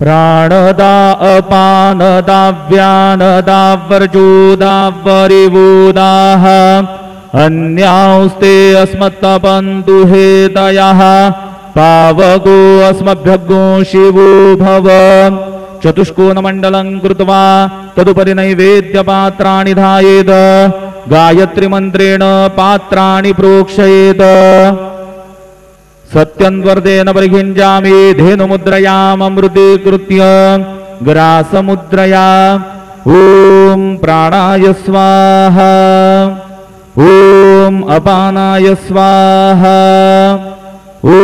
प्राणदा अपानदा व्यानदा वर्जोदावरिवोदाः अन्यांस्ते अस्मत्तपन्तु हेतयः पावको अस्मभ्यग्नो शिवो भव। चतुष्कोणमण्डलं कृत्वा तदुपरि नैवेद्यपात्राणि धायेत गायत्रीमन्त्रेण पात्राणि प्रोक्षयेत। सत्यन्वर्तेन परिघिञ्जामि धेनुमुद्रयाममृतीकृत्य ग्रासमुद्रया। ॐ प्राणाय स्वाहा ॐ अपानाय स्वाहा ॐ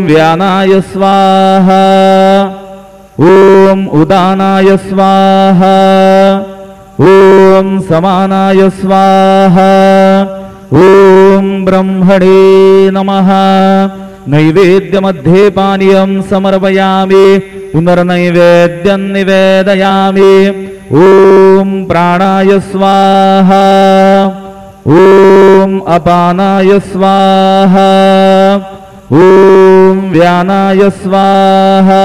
व्यानाय स्वाहा ॐ उदानाय स्वाहा ॐ समानाय स्वाहा ॐ ब्रह्मणे नमः। नैवेद्यमध्ये पानीयं समर्पयामि पुनर्नैवेद्यं निवेदयामि। ॐ प्राणाय स्वाहा ॐ अपानाय स्वाहा ॐ व्यानाय स्वाहा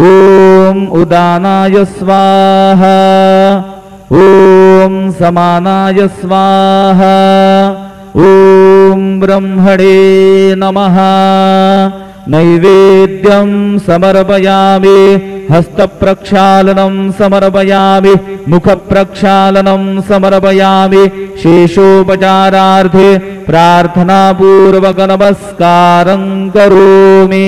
ॐ उदानाय स्वाहा ॐ समानाय स्वाहा ॐ ब्रह्मणे नमः। नैवेद्यं समर्पयामि हस्तप्रक्षालनं समर्पयामि मुखप्रक्षालनं समर्पयामि। शेषोपचारार्थे प्रार्थनापूर्वक नमस्कारं करोमि।